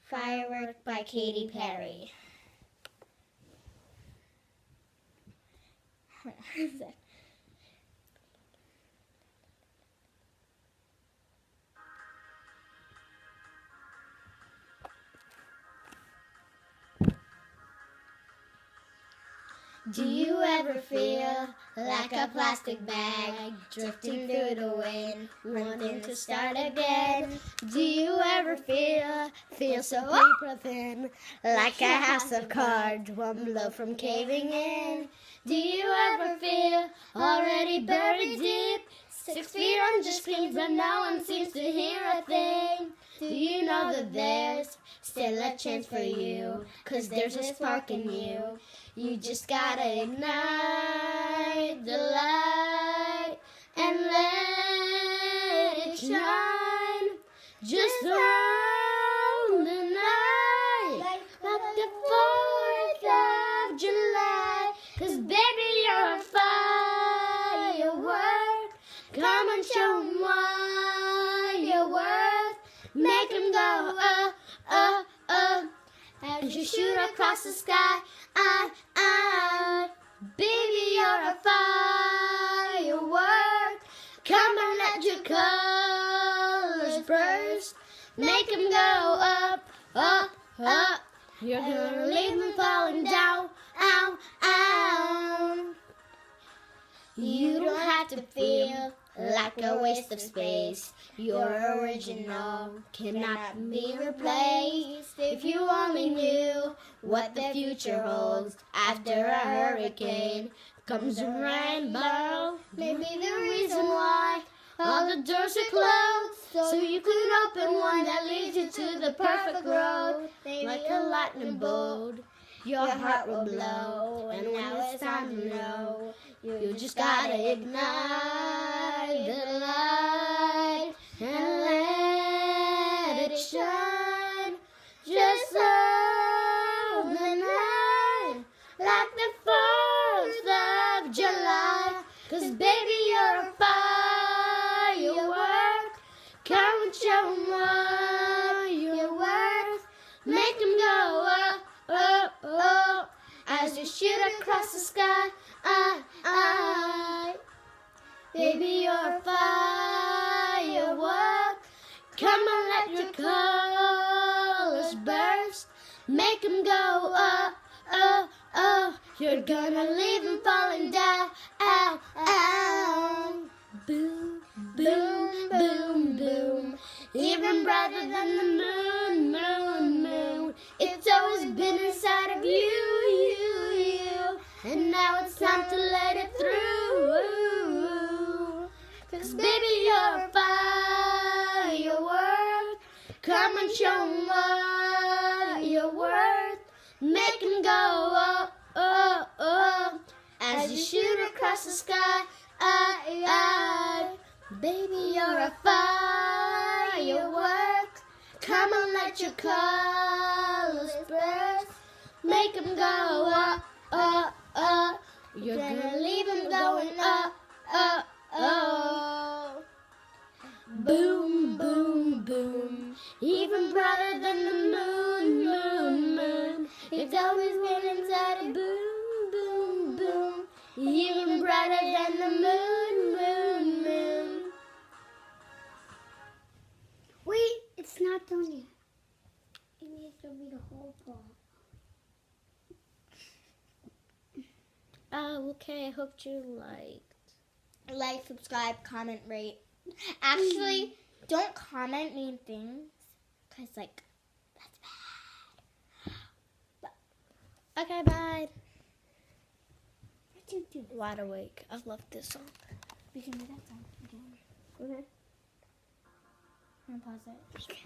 Firework by Katy Perry. Do you ever feel like a plastic bag drifting through the wind, wanting to start again? Do you ever feel so paper thin, like a house of cards, one blow from caving in? Do you ever feel already buried deep, 6 feet under screens, but no one seems to hear a thing? Do you know that there's still a chance for you, 'cause there's a spark in you? You just gotta ignite the light and let it shine. Just around the night, like the 4th of July. 'Cause baby, you're a firework. Come and show 'em what you're worth. Make 'em go, oh, oh, oh, as you shoot across the sky. Baby, you're a firework. Come and let your colors burst. Make 'em go up, up, up. You're gonna leave them falling down, ow, ow. You don't have to feel like a waste of space. Your original cannot be replaced. If you only knew what the future holds after a hurricane comes a rainbow. Maybe the reason why all the doors are closed, so you could open one that leads you to the perfect road. Like a lightning bolt, your heart will blow, and now it's time to know. You just gotta ignite the light and let it shine. Just hold the night like the 4th of July. 'Cause baby, you're a firework. Come and show 'em what you're worth. Make 'em go, oh, oh, oh, as you shoot across the sky. Baby, you're a firework. Come and let your colors burst. Make 'em go, oh, oh, oh. You're gonna leave them falling down, ow, ow. Boom, boom, boom, boom. Even brighter than the moon, moon, moon. It's always been inside of you, you, you. And now it's time to let it through. 'Cause baby, you're a firework. Come and show 'em what you're worth. Make 'em go, oh, oh, oh, as you shoot across the sky. Baby, you're a firework. Come and let your colors burst. Make 'em go, oh, oh, oh. You're gonna leave 'em going, oh, oh, oh. Boom, boom, boom. Even brighter than the moon, moon, moon. It's always been inside a boom, boom, boom. Even brighter than the moon, moon, moon. Wait, it's not done yet. It needs to be the whole part. Okay, I hope you liked. Like, subscribe, comment, rate. Actually, don't comment mean things, 'cause like, that's bad. Okay, bye. What you do? Wide Awake. I love this song. We can do that song again. Okay. I'm gonna pause it.